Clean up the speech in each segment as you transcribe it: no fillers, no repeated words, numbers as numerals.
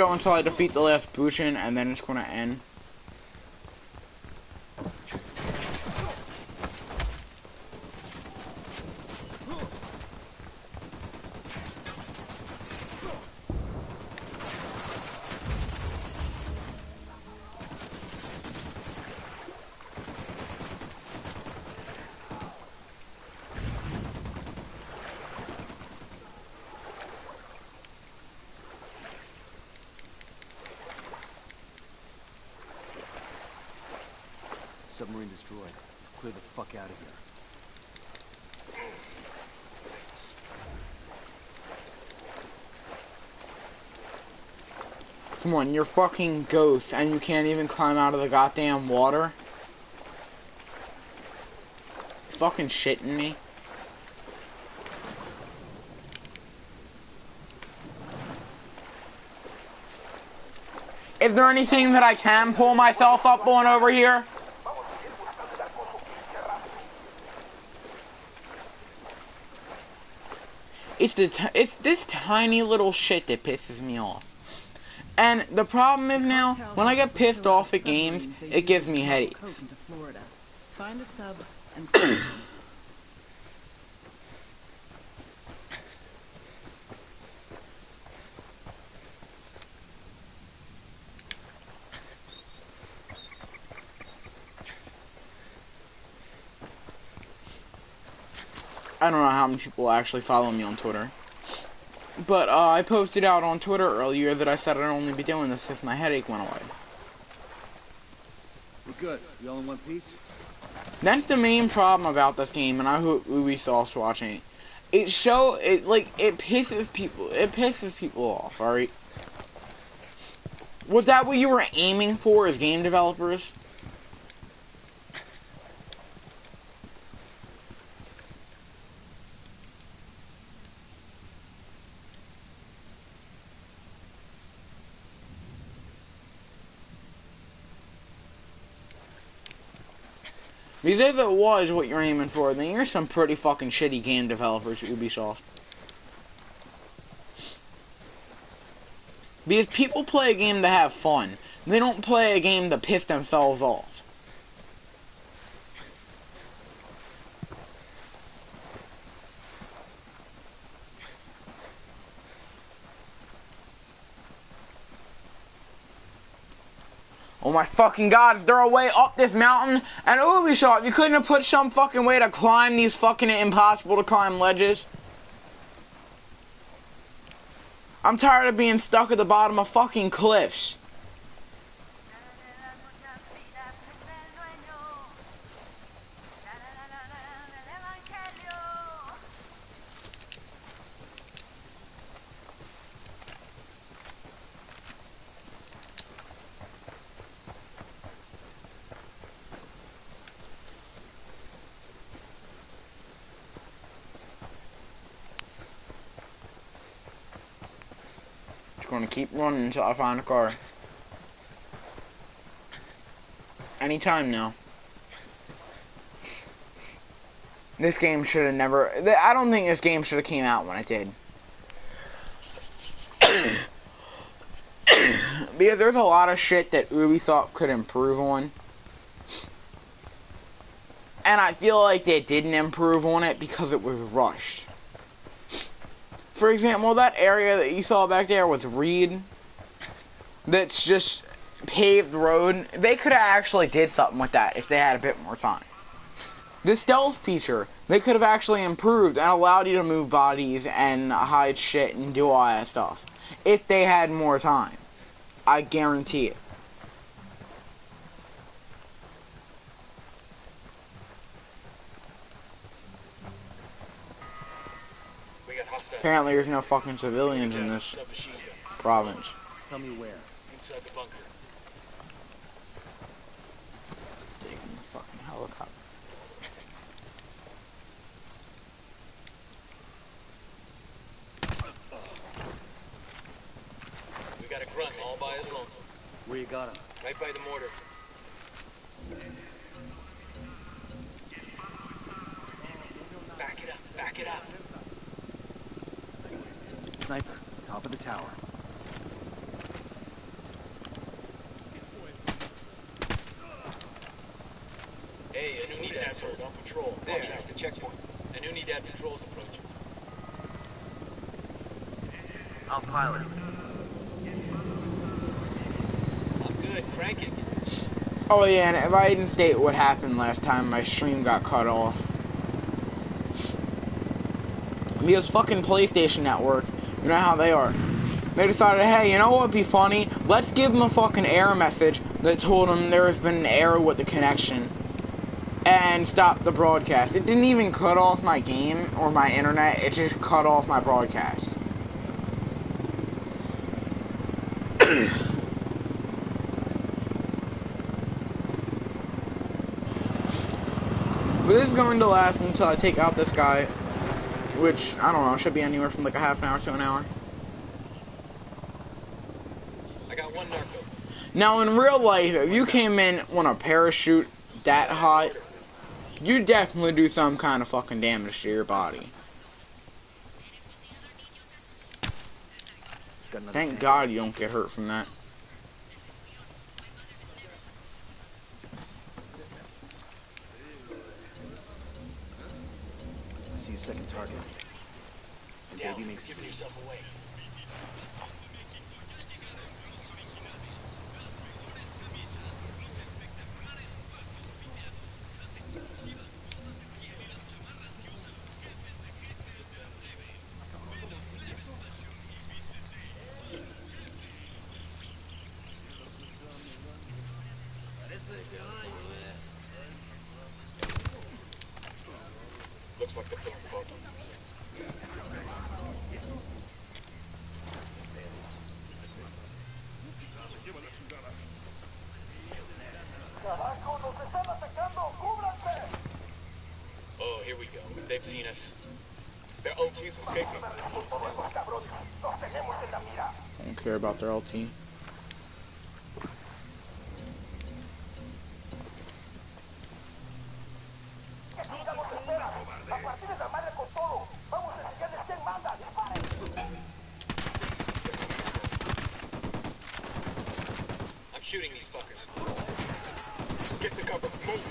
go until I defeat the last Bushin, and then it's gonna end. Submarine destroyed. Let's clear the fuck out of here. Come on, you're fucking ghosts, and you can't even climb out of the goddamn water? Fucking shitting me? Is there anything that I can pull myself up on over here? It's this tiny little shit that pisses me off. And the problem is now, when I get pissed off at games, it gives me headaches. Find the subs and I don't know how many people actually follow me on Twitter. But I posted out on Twitter earlier that I said I'd only be doing this if my headache went away. We're good. You all in one piece? That's the main problem about this game, and I hope Ubisoft's watching it. It pisses people off, alright? Was that what you were aiming for as game developers? Because if it was what you're aiming for, then you're some pretty fucking shitty game developers, Ubisoft. Because people play a game to have fun. They don't play a game to piss themselves off. Oh my fucking god, is there a way up this mountain? And Ubisoft, you couldn't have put some fucking way to climb these fucking impossible to climb ledges? I'm tired of being stuck at the bottom of fucking cliffs. Gonna keep running until I find a car. Anytime now. This game should have never... I don't think this game should have came out when it did. Because there's a lot of shit that Ubisoft could improve on. And I feel like they didn't improve on it because it was rushed. For example, that area that you saw back there with Reed, that's just paved road, they could have actually did something with that if they had a bit more time. The stealth feature, they could have actually improved and allowed you to move bodies and hide shit and do all that stuff. If they had more time. I guarantee it. Apparently there's no fucking civilians in this province. Tell me where. Inside the bunker. Taking the fucking helicopter. We got a grunt all by his lonesome. Where you got him? Right by the mortar. Back it up, back it up. Sniper, top of the tower. patrol. There, the checkpoint. And Unidad patrol's approaching. I'll pilot. I'm good. Crank it. Oh yeah, and if I didn't state what happened last time, my stream got cut off. Because fucking PlayStation Network, you know how they are. They decided, hey, you know what would be funny? Let's give them a fucking error message that told them there has been an error with the connection. And stop the broadcast. It didn't even cut off my game or my internet, it just cut off my broadcast. But this is going to last until I take out this guy, which, I don't know, should be anywhere from like a half an hour to an hour. I got one narco. Now, in real life, if you came in on a parachute that hot, you'd definitely do some kind of fucking damage to your body. Thank God you don't get hurt from that. I see a second target. And Down. baby makes Giving yourself away. Looks like they're pulling both. Oh, here we go. They've seen us. Their LT's escaping. I don't care about their LT. I'm shooting these fuckers. Get to cover. Move.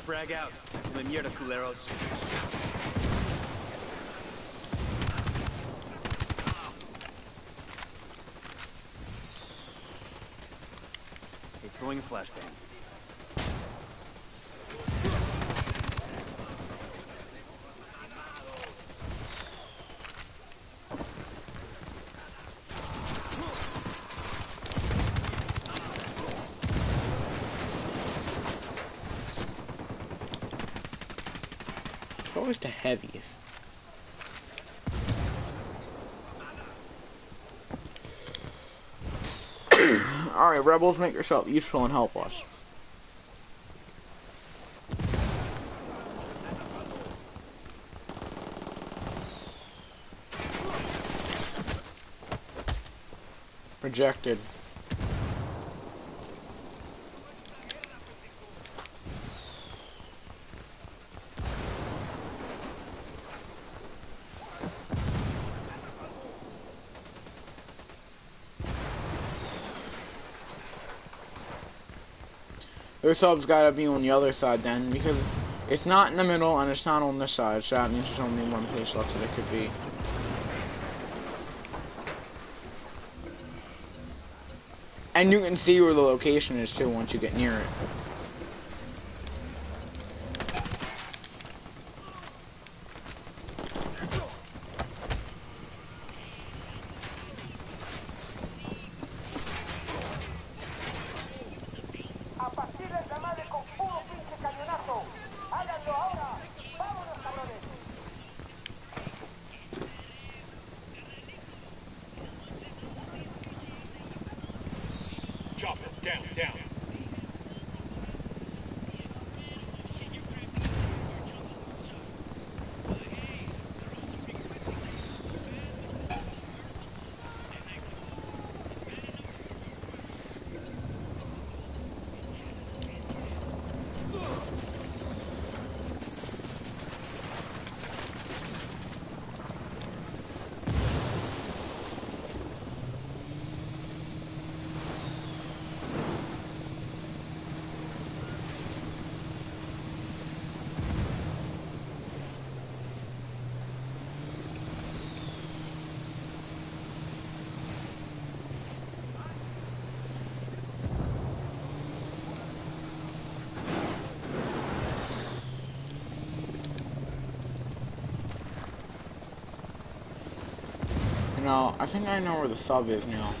Frag out. Come mierda, culeros. Hey, throwing a flashbang. It's always the heaviest. Alright, rebels, make yourself useful and help us. Rejected. Their sub's gotta be on the other side then, because it's not in the middle and it's not on this side, so that means there's only one place left that it could be. And you can see where the location is too once you get near it. Chop it. Down, down. No, I think I know where the sub is now.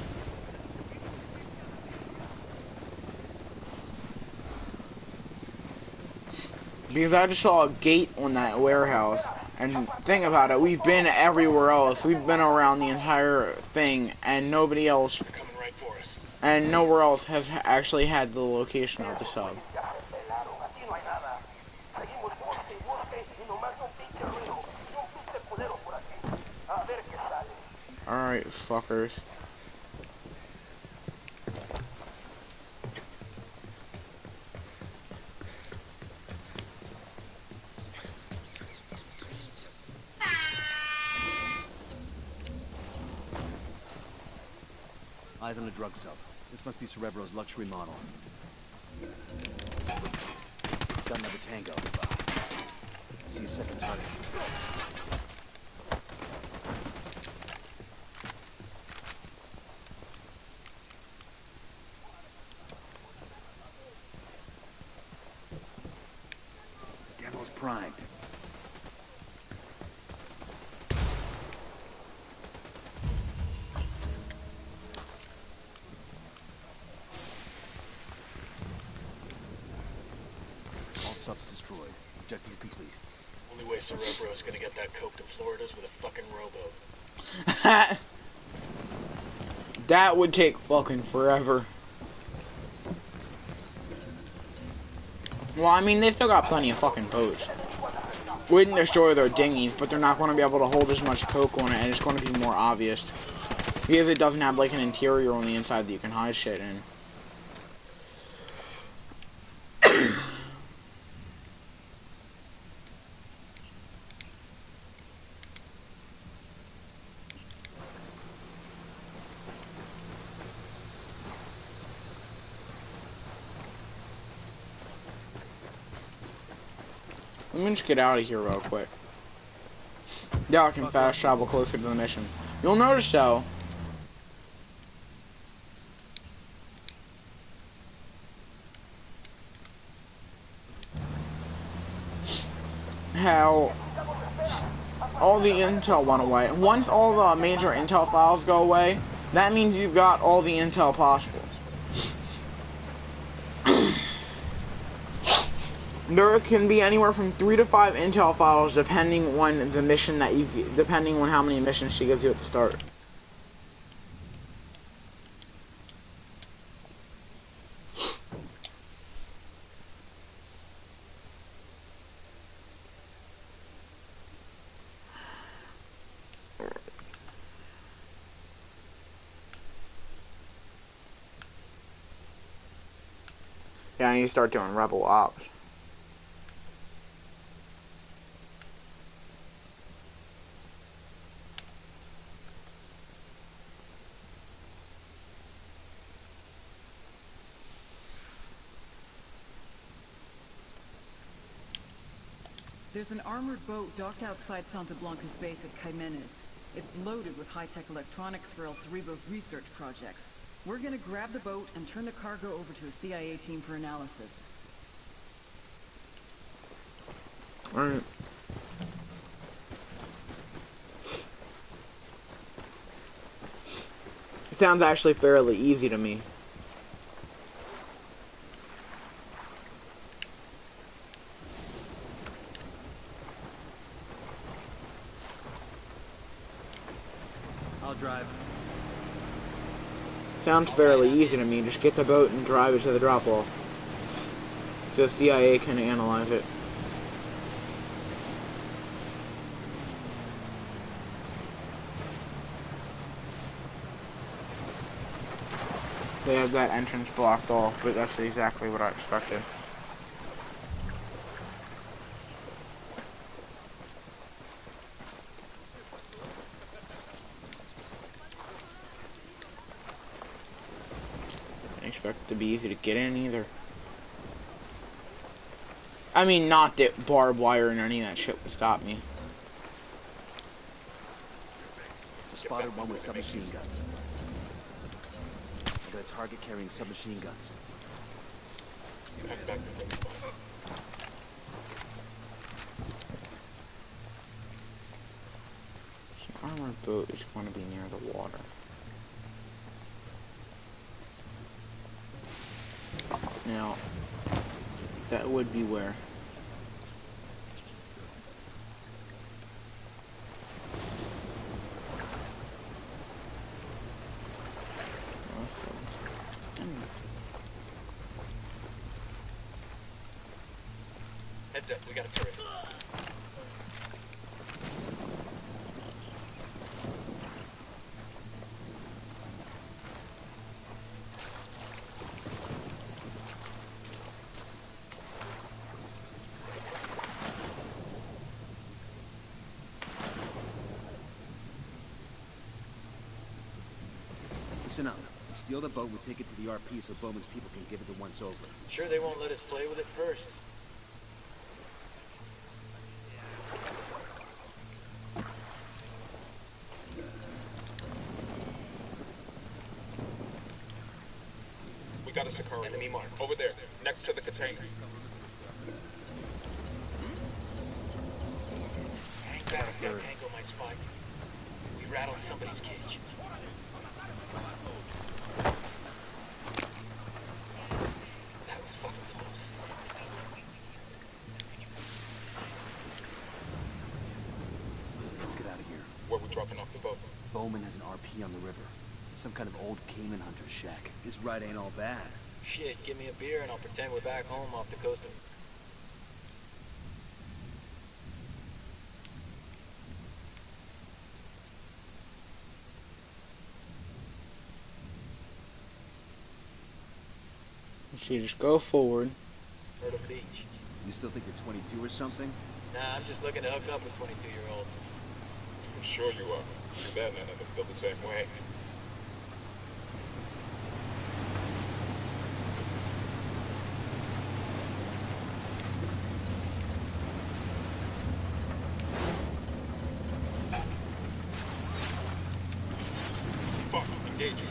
Because I just saw a gate on that warehouse. And think about it, we've been everywhere else. We've been around the entire thing, and nobody else, They're coming right for us. and nowhere else has actually had the location of the sub. Alright, fuckers. Eyes on the drug sub. This must be Cerebro's luxury model. Got another tango. See a second target. Demo's primed. All subs destroyed. Objective complete. Only way Cerebro's gonna get that coke to Florida's with a fucking rowboat. That would take fucking forever. Well, I mean, they still got plenty of fucking boats. Wouldn't destroy their dinghies, but they're not going to be able to hold as much coke on it, and it's going to be more obvious. Because it doesn't have, like, an interior on the inside that you can hide shit in. Let me just get out of here real quick. Yeah, I can fast travel closer to the mission. You'll notice, though, how all the intel went away. Once all the major intel files go away, that means you've got all the intel possible. There can be anywhere from 3 to 5 intel files depending on the mission that you, depending on how many missions she gives you at the start. Yeah, I need to start doing rebel ops. There's an armored boat docked outside Santa Blanca's base at Caimenes. It's loaded with high-tech electronics for El Cerebro's research projects. We're gonna grab the boat and turn the cargo over to a CIA team for analysis. Alright. It sounds actually fairly easy to me. I'll drive. Sounds fairly easy to me. Just get the boat and drive it to the drop-off. So the CIA can analyze it. They have that entrance blocked off, but that's exactly what I expected. Didn't expect it to be easy to get in either. I mean, not that barbed wire and any of that shit would stop me. Spotted one with submachine guns. I got a target carrying submachine guns. Head back to the spot. armored boat is going to be near the water. Now, that would be where? Heads up, we got a turret. Listen up. Steal the boat and take it to the RP so Bowman's people can give it the once over. Sure they won't let us play with it first. We got a Sicario. Enemy marked. Over there, next to the container. Hang back, that tango might spot you. We rattled somebody's cage. That was fucking close. Let's get out of here. Where we dropping off the boat? Bowman has an RP on the river. Some kind of old Cayman hunter's shack. This ride ain't all bad. Shit, give me a beer and I'll pretend we're back home off the coast of... So you just go forward. Myrtle Beach. You still think you're 22 or something? Nah, I'm just looking to hook up with 22-year-olds. I'm sure you are. Your dad and I feel the same way. Fuck, engaging.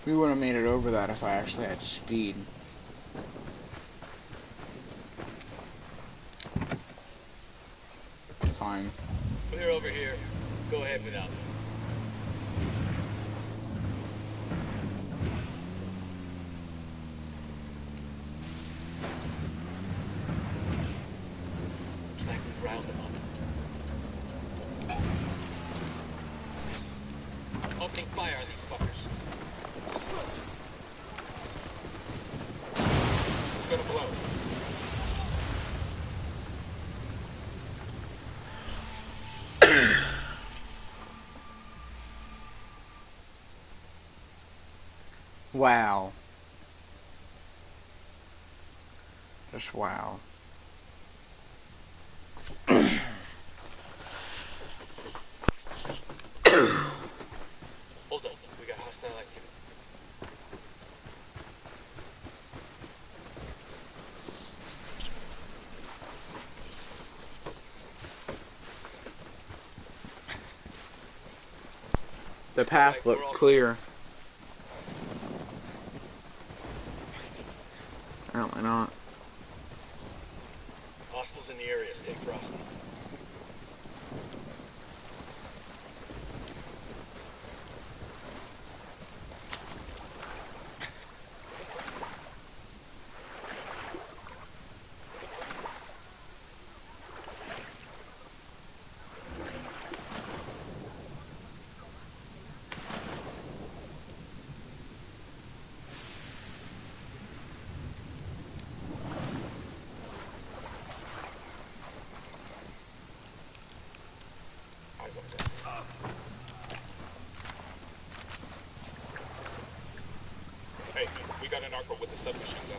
We would have made it over that if I actually had speed. Fine. Clear over here. Go ahead without me. Looks like we've riled them up. Opening fire on these fuckers. It's gonna blow. Wow. Just wow. Hold up. We got hostile activity. The path looked clear. Apparently not. Hostiles in the area. Stay frosty. Eyes up there. Hey, we got an but with the submachine gun.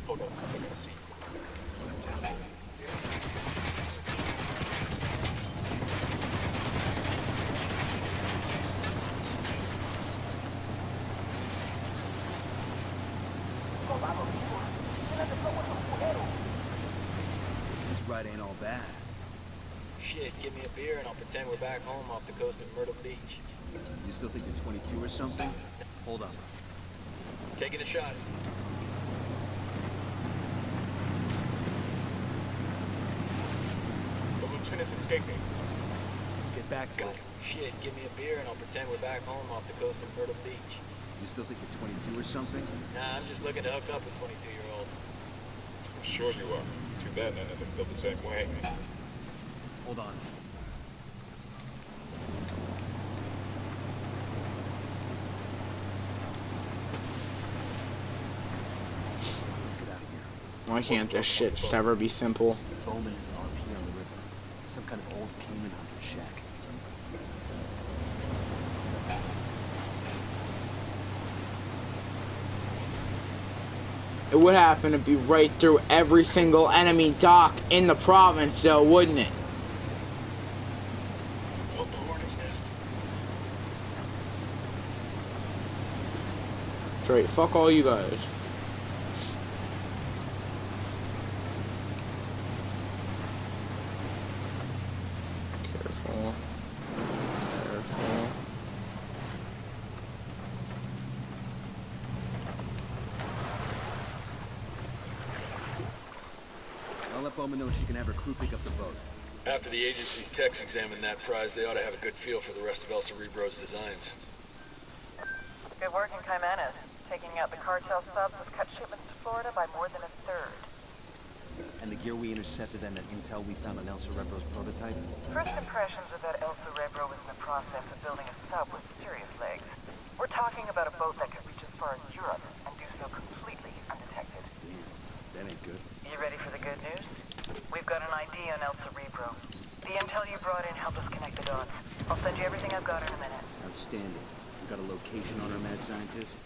Hold on, I gotta see. This ride ain't all bad. Shit, give me a beer and I'll pretend we're back home off the coast of Myrtle Beach. You still think you're 22 or something? Hold on. Taking a shot. The lieutenant's escaping. Let's get back to Got it. it. Shit, give me a beer and I'll pretend we're back home off the coast of Myrtle Beach. You still think you're 22 or something? Nah, I'm just looking to hook up with 22-year-olds. I'm sure you are. Too bad none of them feel the same way. Hold on. Let's get out of here. Why can't this shit just ever be simple? Bowman has an RP on the river. Some kind of old Cayman hunter shack. It would happen to be right through every single enemy dock in the province, though, wouldn't it? Built the hornet's nest. Straight, fuck all you guys. Careful. Careful. I'll let Bowman know she can have her crew pick up the boat. After the agency's techs examine that prize, they ought to have a good feel for the rest of El Cerebro's designs. Good work in Caymanes. Taking out the cartel subs has cut shipments to Florida by more than a third. And the gear we intercepted and the intel we found on El Cerebro's prototype? First impressions are that El Cerebro is in the process of building a sub with serious legs. We're talking about a boat that could reach as far as Europe and do so completely undetected. Damn, that ain't good. You ready for the good news? We've got an ID on El Cerebro. The intel you brought in helped us connect the dots. I'll send you everything I've got in a minute. Outstanding. We got a location on our mad scientist?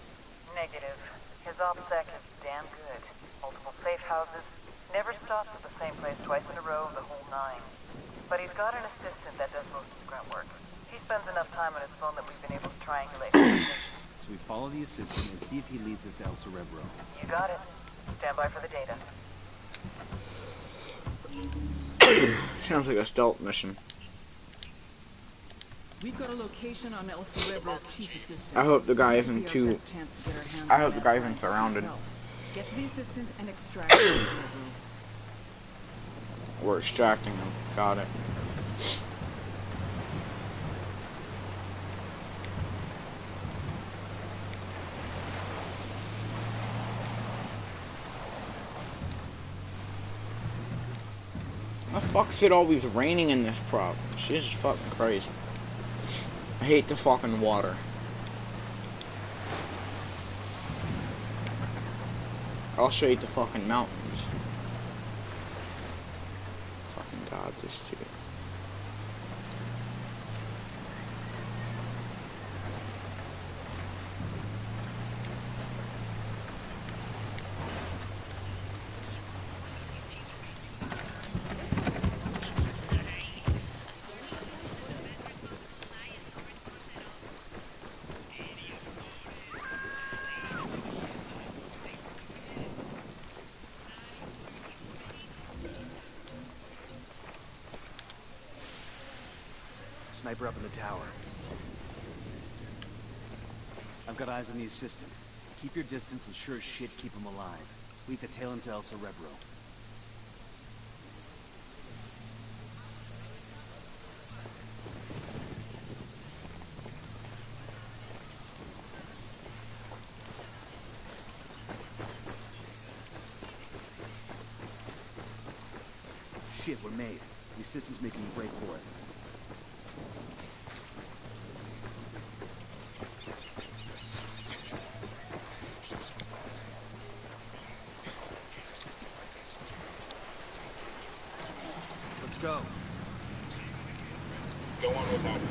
Negative. His OPSEC is damn good. Multiple safe houses. Never stops at the same place twice in a row, the whole nine. But he's got an assistant that does most of the grunt work. He spends enough time on his phone that we've been able to triangulate his position. So we follow the assistant and see if he leads us to El Cerebro. You got it. Stand by for the data. Sounds like a stealth mission. We've got a location on El Cerebro's chief assistant. I hope the guy isn't Be our too... best chance to get our hands I on hope the that guy isn't scientist surrounded. himself. Get to the assistant and extract El Cerebro. We're extracting him. Got it. Why the fuck is it always raining in this prop? Shit is fucking crazy. I hate the fucking water. I also hate the fucking mountains. Fucking god, this shit. Sniper up in the tower. I've got eyes on the assistant. Keep your distance and sure as shit keep him alive. We need to tail him to El Cerebro. Shit, we're made. The assistant's making me break for it. Let's go. Go on without it.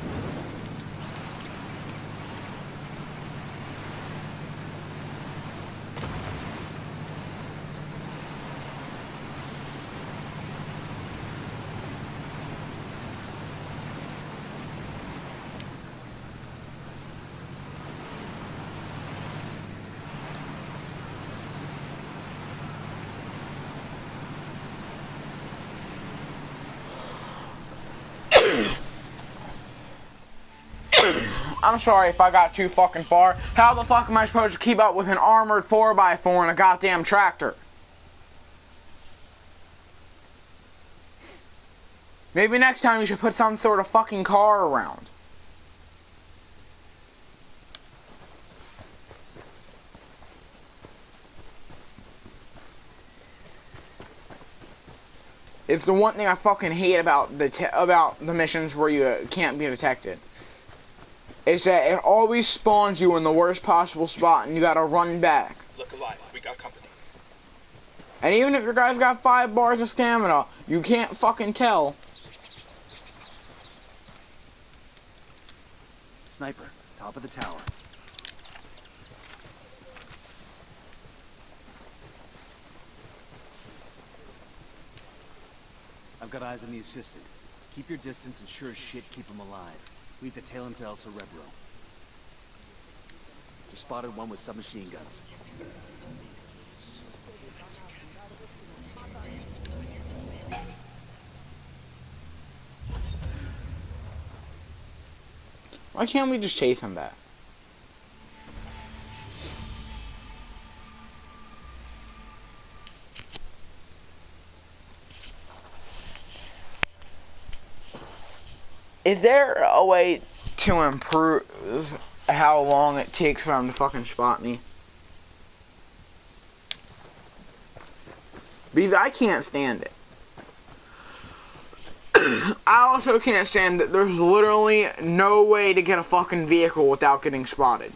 I'm sorry if I got too fucking far. How the fuck am I supposed to keep up with an armored 4x4 and a goddamn tractor? Maybe next time you should put some sort of fucking car around. It's the one thing I fucking hate about the missions where you can't be detected. Is that it always spawns you in the worst possible spot and you gotta run back. Look alive. We got company. And even if your guy's got 5 bars of stamina, you can't fucking tell. Sniper, top of the tower. I've got eyes on the assistant. Keep your distance and sure as shit keep him alive. We have to tail him to El Cerebro. Just spotted one with submachine guns. Why can't we just chase him back? Is there a way to improve how long it takes for him to fucking spot me? Because I can't stand it. I also can't stand that there's literally no way to get a fucking vehicle without getting spotted.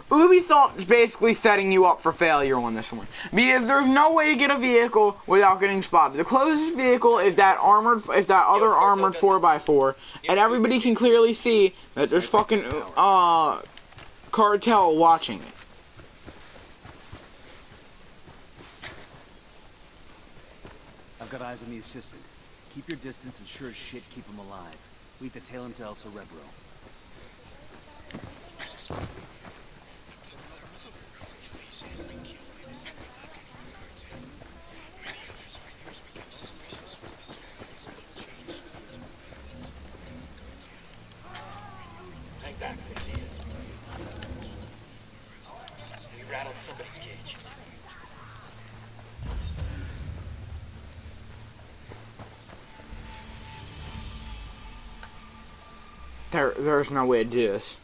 Ubisoft is basically setting you up for failure on this one. Because there's no way to get a vehicle without getting spotted. The closest vehicle is that other armored 4x4. And everybody can clearly see that there's fucking, cartel watching it. I've got eyes on the assistant. Keep your distance and sure as shit keep him alive. We have to tail him to El Cerebro. Hang back. I see it. We rattled somebody's cage. There's no way to do this.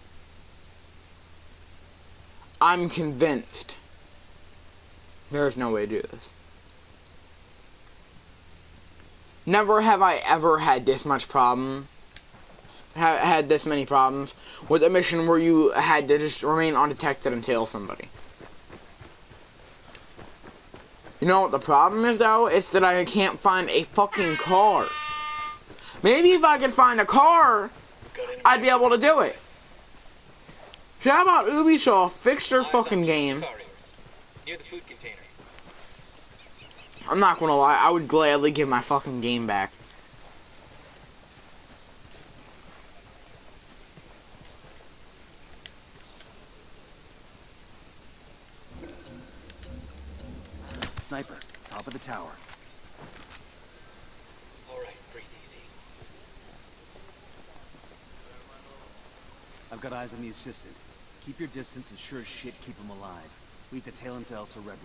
I'm convinced there's no way to do this. Never have I ever had this much problem. Had this many problems with a mission where you had to just remain undetected and tail somebody. You know what the problem is though? It's that I can't find a fucking car. Maybe if I could find a car, I'd be able to do it. So how about Ubisoft fix their fucking game? Near the food container. I'm not gonna lie, I would gladly give my fucking game back. Sniper, top of the tower. Alright, breathe easy. I've got eyes on the assistant. Keep your distance and sure as shit keep him alive. We have to tail him to El Cerebro.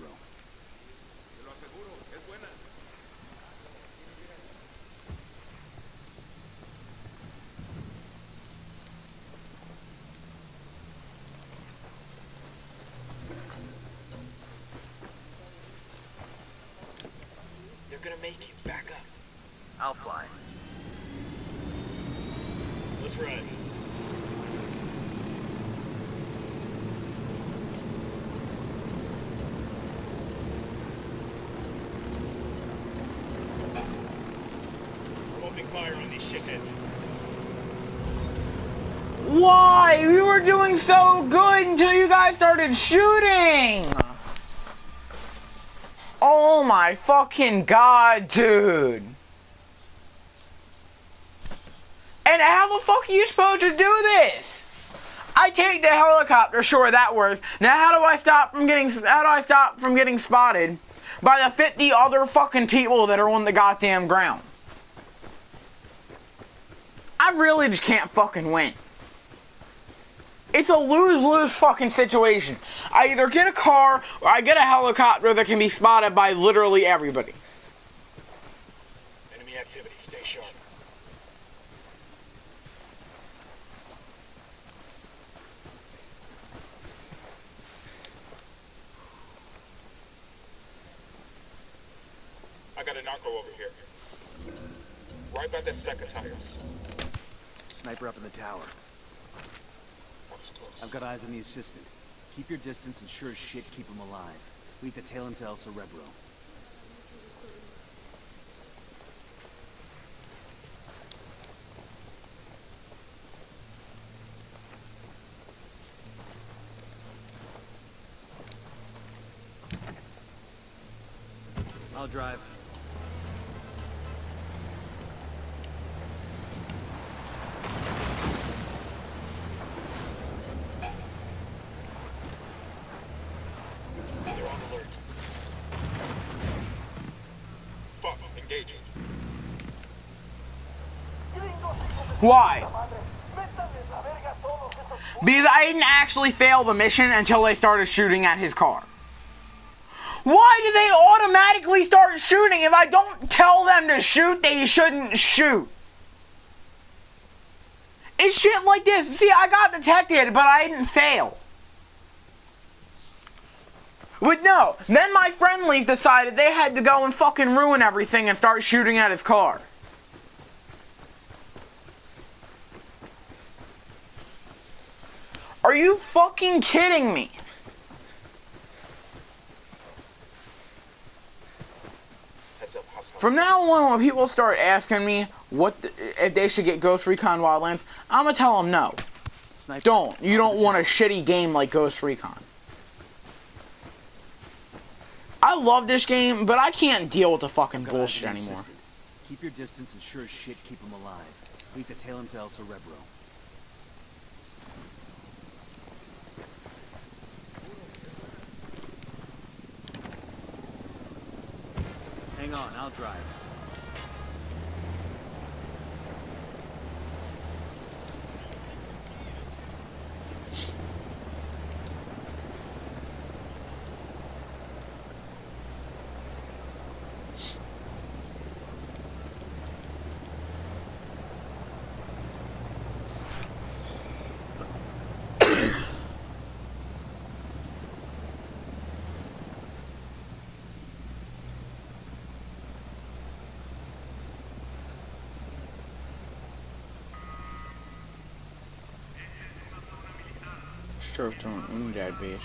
They're gonna make you back I'll fly. Let's ride. I'm opening fire on these shitheads. Why? We were doing so good until you guys started shooting! Oh my fucking god, dude! And how the fuck are you supposed to do this? I take the helicopter, sure that works. Now how do I stop from getting spotted by the 50 other fucking people that are on the goddamn ground? I really just can't fucking win. It's a lose-lose fucking situation. I either get a car or I get a helicopter that can be spotted by literally everybody. Enemy activity, stay sharp. I got a narco over here. Right by that stack of tires. Sniper up in the tower. That was close. I've got eyes on the assistant. Keep your distance and sure as shit keep him alive. We need to tail him to El Cerebro. I'll drive. They're on alert. Fuck, engaging. Why? Because I didn't actually fail the mission until they started shooting at his car. Why do they automatically start shooting? If I don't tell them to shoot, they shouldn't shoot. It's shit like this. See, I got detected, but I didn't fail. But no, then my friendlies decided they had to go and fucking ruin everything and start shooting at his car. Are you fucking kidding me? From now on, when people start asking me if they should get Ghost Recon Wildlands, I'm gonna tell them no. Sniper. Don't. You don't want a shitty game like Ghost Recon. I love this game, but I can't deal with the fucking bullshit anymore. Keep your distance and sure as shit keep him alive. We need to tail him to El Cerebro. Hang on, I'll drive. Stroke don't dead bitch.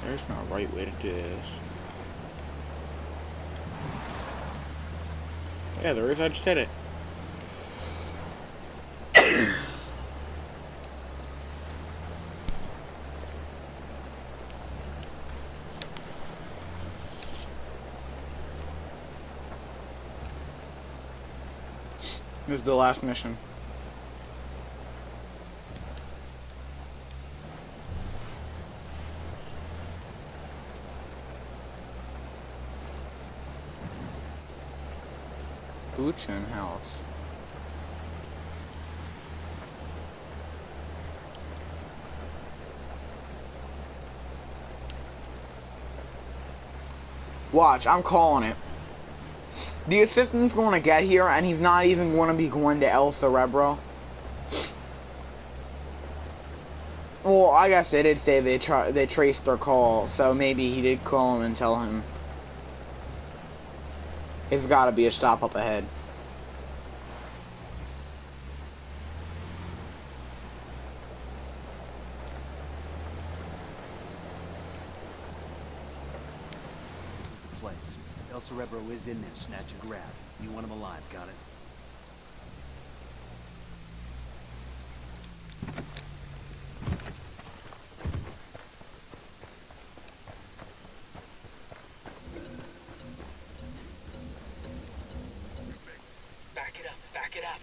There's no right way to do this. Yeah, there is. I just did it. This is the last mission. Boots and house. Watch, I'm calling it. The assistant's going to get here, and he's not even going to be going to El Cerebro. Well, I guess they did say they traced their call, so maybe he did call him and tell him it's got to be a stop up ahead. This is the place. El Cerebro is in there, snatch and grab. You want him alive, got it? Back it up, back it up.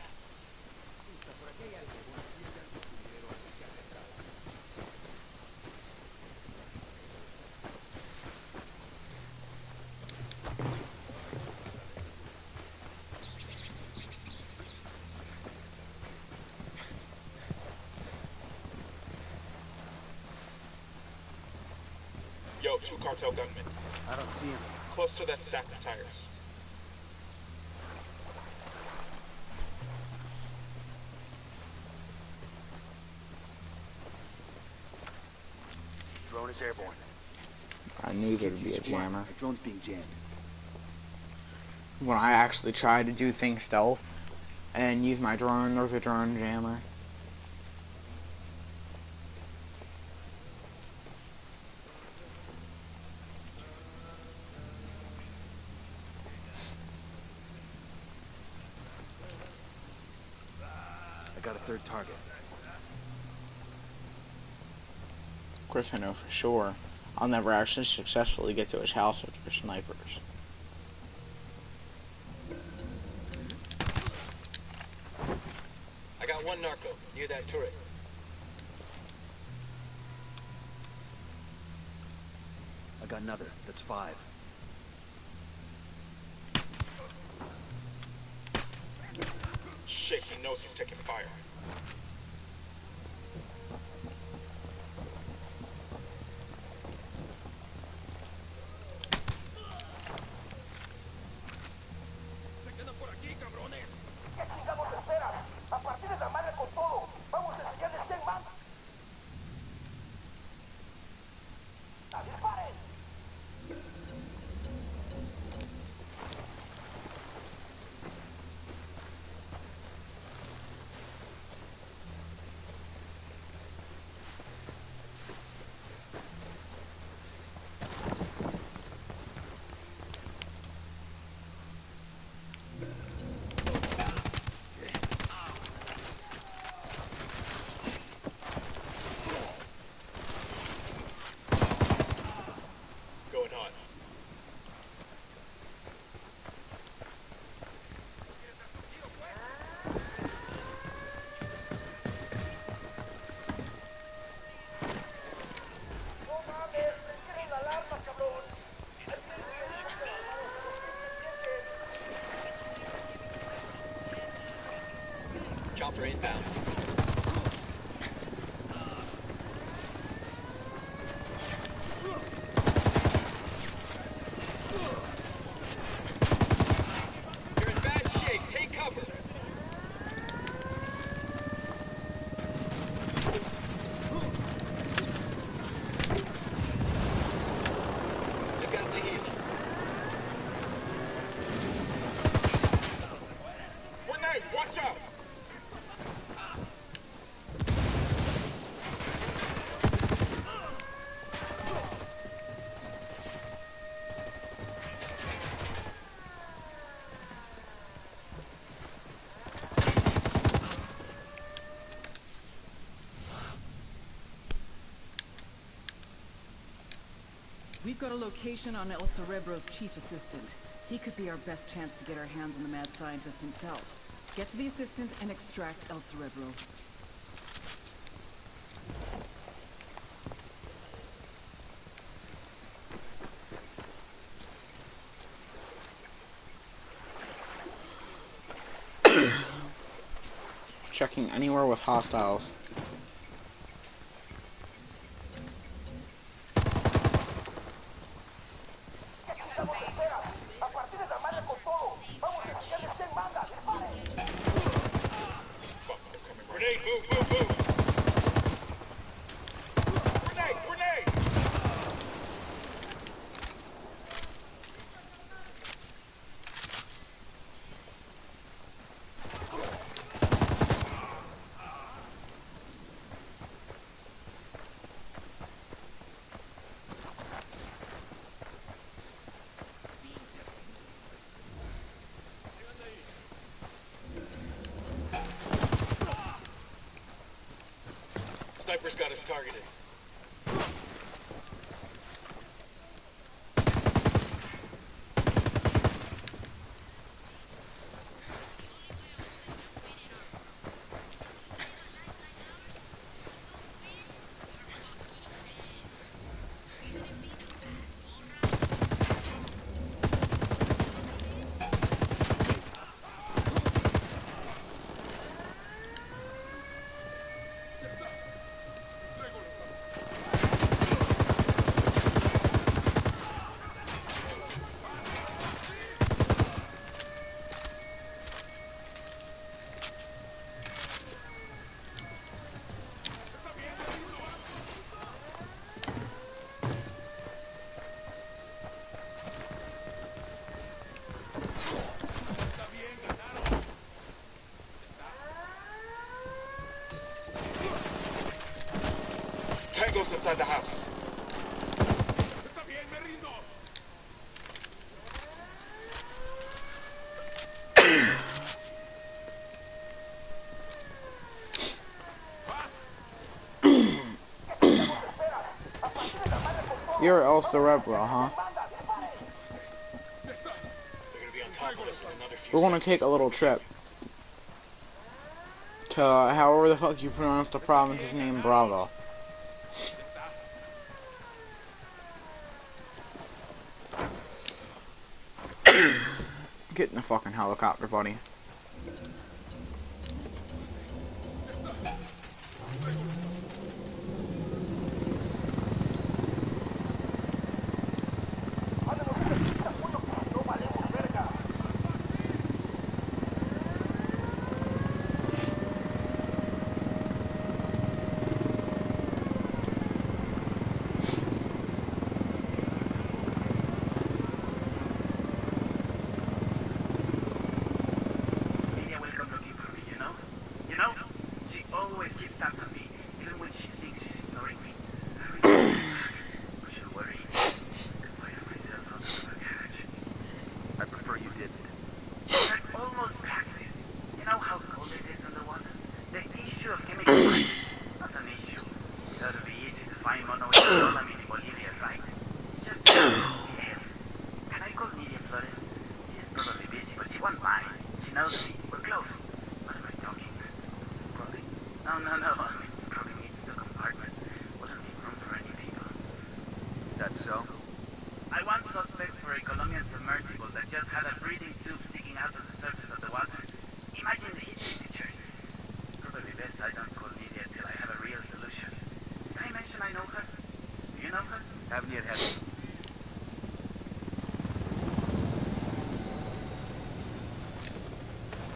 Yo, 2 cartel gunmen. I don't see him. Close to that stack of tires. Drone is airborne. I knew there'd Kids, be he's a smart. jammer. The drone's being jammed. When I actually tried to do things stealth and use my drone, there was a drone jammer. I got a third target. Of course, I know for sure I'll never actually successfully get to his house with their snipers. I got 1 narco near that turret. I got another. That's 5. Shit, he knows he's taking fire. Going on. Chopper inbound. You're in bad shape. Take cover. Took out the healer. Grenade, watch out! We've got a location on El Cerebro's chief assistant. He could be our best chance to get our hands on the mad scientist himself. Get to the assistant and extract El Cerebro. Checking anywhere with hostiles. Grenade, move, move, move! sniper's got us targeted. Tango's inside the house. You're El Cerebro, huh? They're gonna be on top of us in another few We're gonna seconds. take a little trip to however the fuck you pronounce the province's name, Bravo. Get in the fucking helicopter, buddy.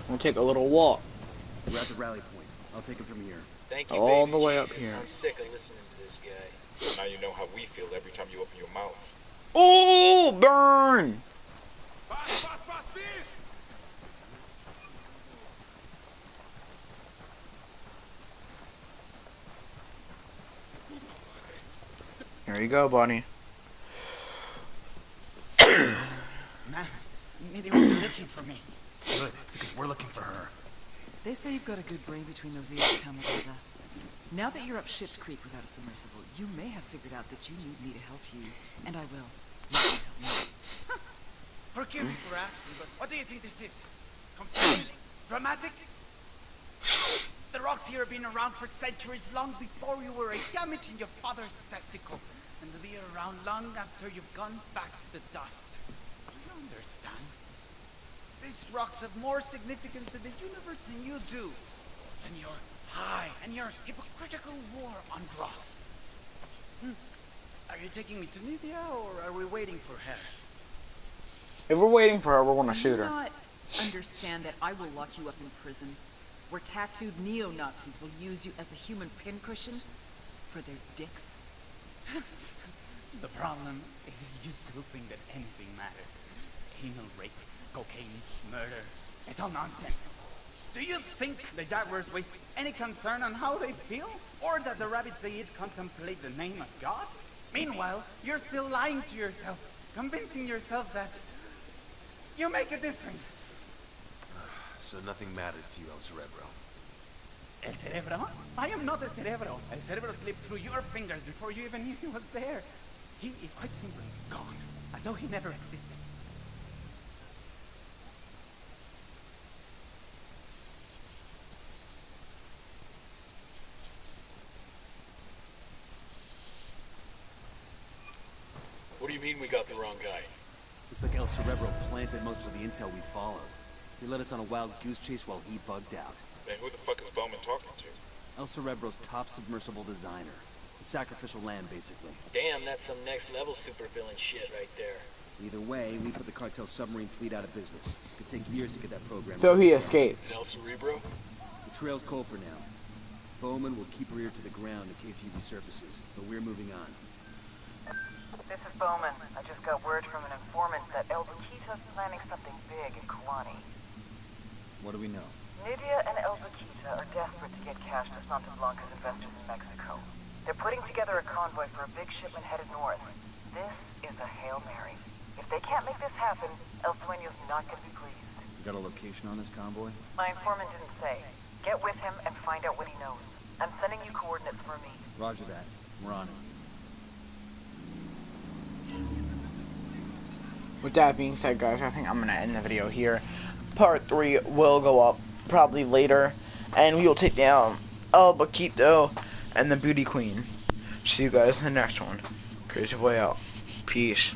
We'll take a little walk. We're at the rally point. I'll take it from here. Thank you, All baby the way up Jesus. here. I'm sick of listening to this guy. Now you know how we feel every time you open your mouth. Oh, burn! Here you go, buddy. Man, maybe they're looking for me. Good, because we're looking for her. They say you've got a good brain between those ears, Camarada. Now that you're up Shit's Creek without a submersible, you may have figured out that you need me to help you, and I will. You can help me. Forgive me for asking, but what do you think this is? Compelling? Dramatic? The rocks here have been around for centuries, long before you were a gamete in your father's testicle. And they'll be around long after you've gone back to the dust. Do you understand? These rocks have more significance in the universe than you do. And your high and your hypocritical war on rocks. Are you taking me to Nivea, or are we waiting for her? If we're waiting for her, we're gonna Do shoot you her. not understand that I will lock you up in prison, where tattooed neo-Nazis will use you as a human pincushion for their dicks? The problem is that you still think that anything matters. Anal rape, cocaine, murder. It's all nonsense. Do you think the Jaguars waste any concern on how they feel? Or that the rabbits they eat contemplate the name of God? Meanwhile, you're still lying to yourself, convincing yourself that you make a difference. So nothing matters to you, El Cerebro. El Cerebro? I am not El Cerebro. El Cerebro slipped through your fingers before you even knew he was there. He is quite simply gone, as though he never existed. What do you mean we got the wrong guy? Looks like El Cerebro planted most of the intel we followed. He led us on a wild goose chase while he bugged out. Then who the fuck is Bowman talking to? El Cerebro's top submersible designer. The sacrificial lamb, basically. Damn, that's some next level supervillain shit right there. Either way, we put the cartel submarine fleet out of business. It could take years to get that program. So he escaped. El Cerebro? The trail's cold for now. Bowman will keep her ear to the ground in case he resurfaces, but we're moving on. This is Bowman. I just got word from an informant that El Vaquita's planning something big in Kuwani. What do we know? Nydia and El Vaquita are desperate to get cash to Santa Blanca's investors in Mexico. They're putting together a convoy for a big shipment headed north. This is a Hail Mary. If they can't make this happen, El Sueño's not going to be pleased. You got a location on this convoy? My informant didn't say. Get with him and find out what he knows. I'm sending you coordinates for me. Roger that. We're on it. With that being said, guys, I think I'm going to end the video here. Part 3 will go up probably later, and we will take down El Vaquito and the Beauty Queen. See you guys in the next one. Crazy Boy out. Peace.